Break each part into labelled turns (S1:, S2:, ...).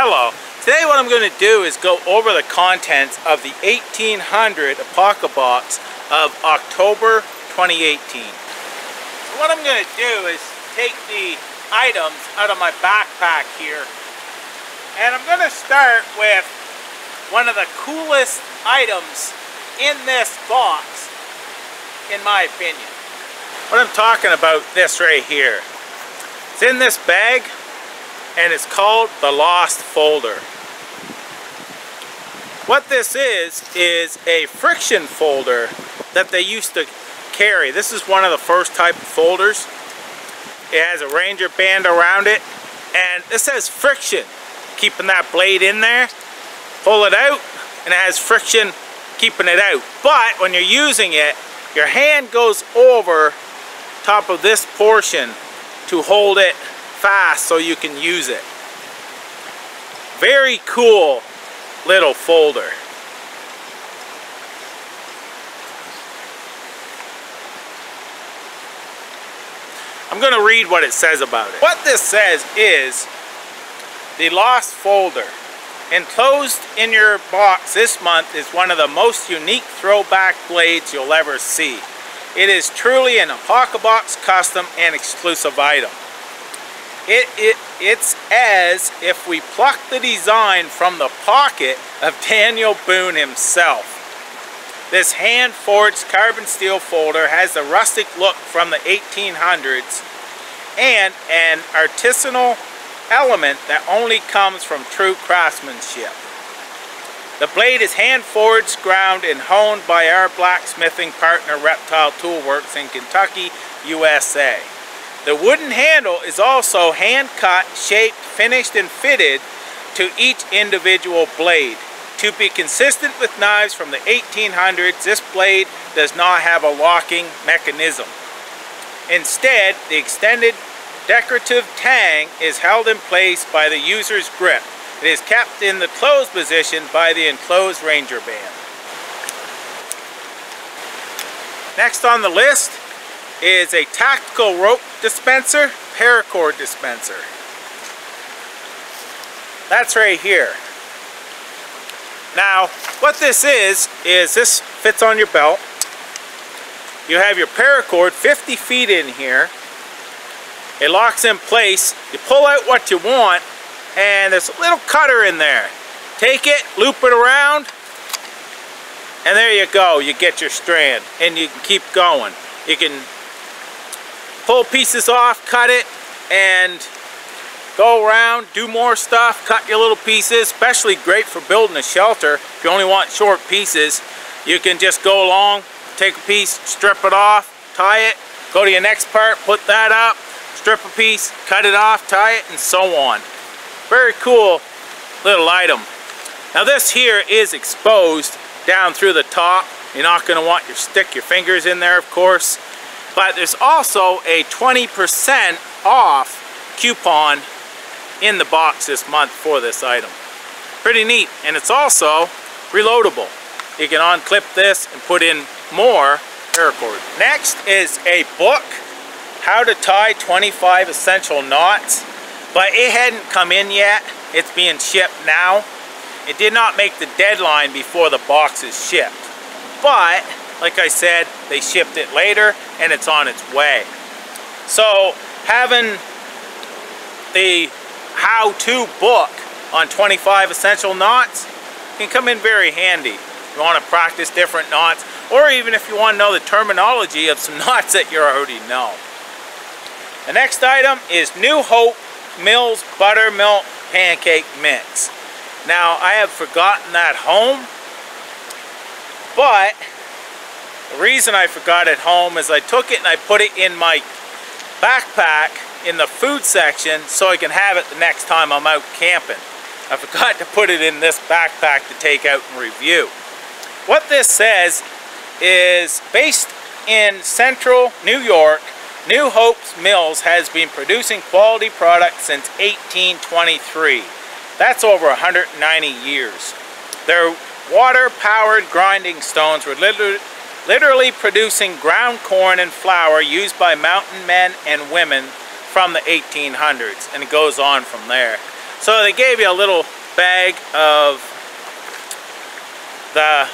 S1: Hello. Today what I'm going to do is go over the contents of the 1800 Apocabox of October 2018. So what I'm going to do is take the items out of my backpack here, and I'm going to start with one of the coolest items in this box, in my opinion. What I'm talking about, this right here. It's in this bag, and it's called the Lost Folder. What this is a friction folder that they used to carry. This is one of the first type of folders. It has a Ranger band around it, and this says friction, keeping that blade in there. Pull it out, and it has friction keeping it out. But when you're using it, your hand goes over top of this portion to hold it fast so you can use it. Very cool little folder. I'm going to read what it says about it. What this says is the Lost Folder. Enclosed in your box this month is one of the most unique throwback blades you'll ever see. It is truly an Apocabox custom and exclusive item. It's as if we plucked the design from the pocket of Daniel Boone himself. This hand-forged carbon steel folder has the rustic look from the 1800s and an artisanal element that only comes from true craftsmanship. The blade is hand-forged, ground, and honed by our blacksmithing partner Reptile Toolworks in Kentucky, USA. The wooden handle is also hand-cut, shaped, finished, and fitted to each individual blade. To be consistent with knives from the 1800s, this blade does not have a locking mechanism. Instead, the extended decorative tang is held in place by the user's grip. It is kept in the closed position by the enclosed Ranger band. Next on the list is a tactical rope dispenser, paracord dispenser. That's right here. Now, what this is this fits on your belt. You have your paracord 50 feet in here. It locks in place. You pull out what you want, and there's a little cutter in there. Take it, loop it around, and there you go. You get your strand, and you can keep going. You can pull pieces off, cut it, and go around, do more stuff, cut your little pieces. Especially great for building a shelter. If you only want short pieces, you can just go along, take a piece, strip it off, tie it, go to your next part, put that up, strip a piece, cut it off, tie it, and so on. Very cool little item. Now this here is exposed down through the top. You're not going to want to stick your fingers in there, of course. But there's also a 20% off coupon in the box this month for this item. Pretty neat, and it's also reloadable. You can unclip this and put in more paracord. Next is a book, How to Tie 25 Essential Knots, but it hadn't come in yet. It's being shipped now. It did not make the deadline before the box is shipped, but like I said, they shipped it later and it's on its way. So having the how-to book on 25 essential knots can come in very handy. If you want to practice different knots, or even if you want to know the terminology of some knots that you already know. The next item is New Hope Mills Buttermilk Pancake Mix. Now, I have forgotten that home, but the reason I forgot it home is I took it and I put it in my backpack in the food section so I can have it the next time I'm out camping. I forgot to put it in this backpack to take out and review. What this says is based in central New York, New Hope's Mills has been producing quality products since 1823. That's over 190 years. Their water-powered grinding stones were literally producing ground corn and flour used by mountain men and women from the 1800s, and it goes on from there. So they gave you a little bag of the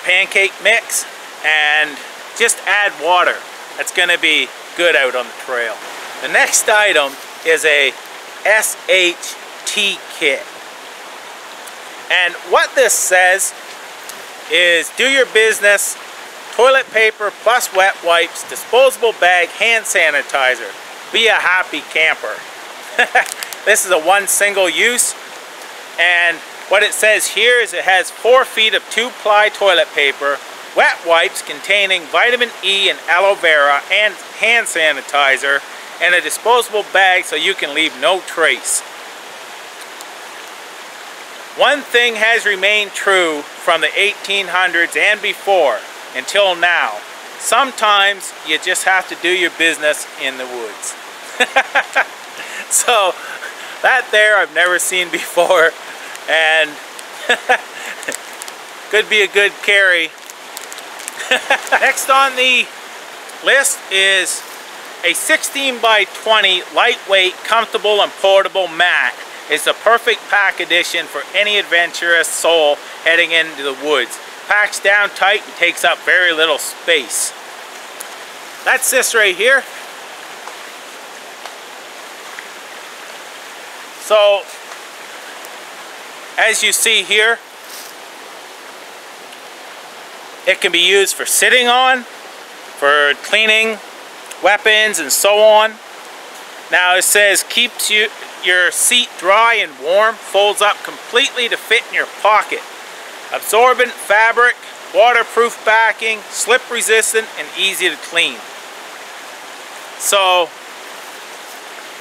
S1: pancake mix and just add water. That's going to be good out on the trail. The next item is a SHT kit. And what this says is do your business, toilet paper plus wet wipes, disposable bag, hand sanitizer. Be a happy camper. This is a one single use, and what it says here is it has 4 feet of 2-ply toilet paper, wet wipes containing vitamin E and aloe vera, and hand sanitizer, and a disposable bag so you can leave no trace. One thing has remained true from the 1800s and before until now. Sometimes you just have to do your business in the woods. So that there I've never seen before, and could be a good carry. Next on the list is a 16 by 20 lightweight, comfortable and portable mat. It's a perfect pack addition for any adventurous soul heading into the woods. Packs down tight and takes up very little space. That's this right here. So, as you see here, it can be used for sitting on, for cleaning weapons and so on. Now it says keeps your seat dry and warm, folds up completely to fit in your pocket. Absorbent fabric, waterproof backing, slip resistant and easy to clean. So,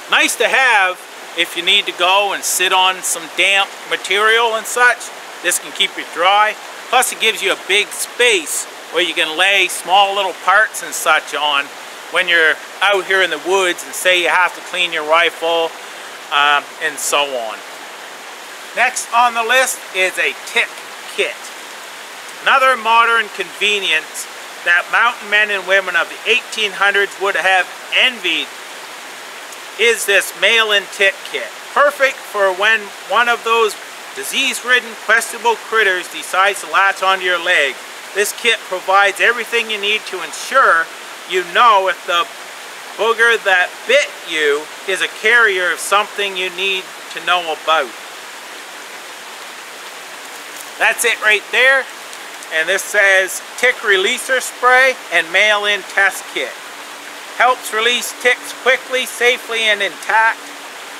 S1: nice to have if you need to go and sit on some damp material and such. This can keep you dry. Plus it gives you a big space where you can lay small little parts and such on when you're out here in the woods and say you have to clean your rifle and so on. Next on the list is a tick kit. Another modern convenience that mountain men and women of the 1800s would have envied is this mail-in tick kit. Perfect for when one of those disease-ridden, questionable critters decides to latch onto your leg. This kit provides everything you need to ensure you know if the booger that bit you is a carrier of something you need to know about. That's it right there. And this says tick releaser spray and mail-in test kit. Helps release ticks quickly, safely, and intact.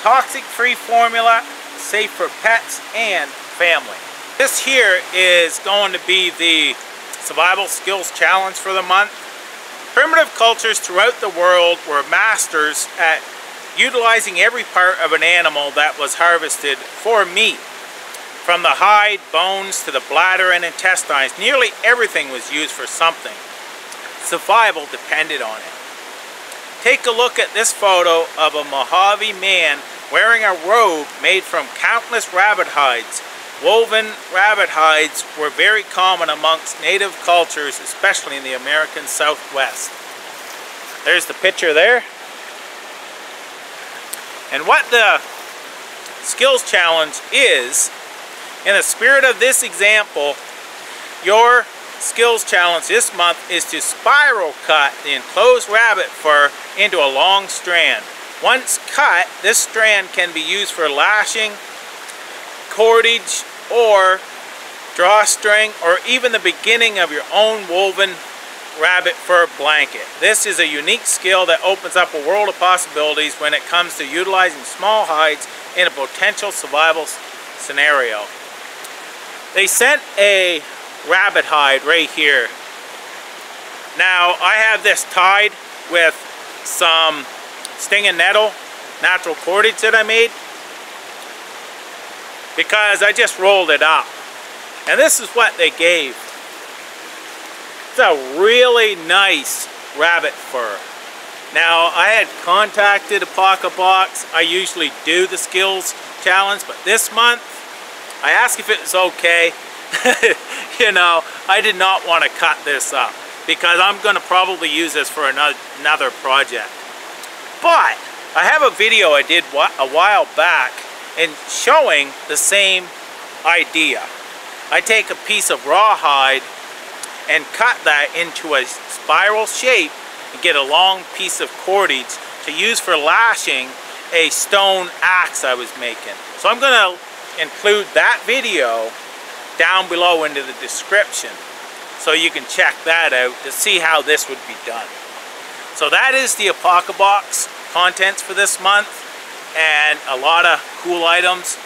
S1: Toxic-free formula, safe for pets and family. This here is going to be the Survival Skills Challenge for the month. Primitive cultures throughout the world were masters at utilizing every part of an animal that was harvested for meat. From the hide, bones, to the bladder and intestines, nearly everything was used for something. Survival depended on it. Take a look at this photo of a Mojave man wearing a robe made from countless rabbit hides. Woven rabbit hides were very common amongst native cultures, especially in the American Southwest. There's the picture there. And what the Skills Challenge is, in the spirit of this example, your Skills Challenge this month is to spiral cut the enclosed rabbit fur into a long strand. Once cut, this strand can be used for lashing, cordage, or drawstring, or even the beginning of your own woven rabbit fur blanket. This is a unique skill that opens up a world of possibilities when it comes to utilizing small hides in a potential survival scenario. They sent a rabbit hide right here. Now I have this tied with some stinging nettle, natural cordage that I made, because I just rolled it up. And this is what they gave. It's a really nice rabbit fur. Now I had contacted Apocabox. I usually do the Skills Challenge, but this month I asked if it was okay. You know, I did not want to cut this up because I'm going to probably use this for another project. But I have a video I did a while back and showing the same idea. I take a piece of rawhide and cut that into a spiral shape and get a long piece of cordage to use for lashing a stone axe I was making. So I'm going to include that video down below into the description so you can check that out to see how this would be done. So that is the Apocabox contents for this month, and a lot of cool items.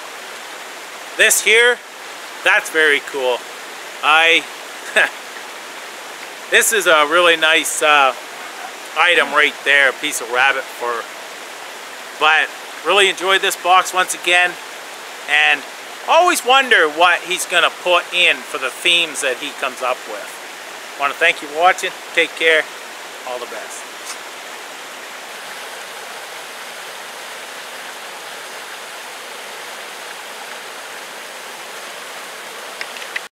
S1: This here, that's very cool. This is a really nice item right there, a piece of rabbit fur. But really enjoyed this box once again, and always wonder what he's going to put in for the themes that he comes up with. I want to thank you for watching. Take care. All the best.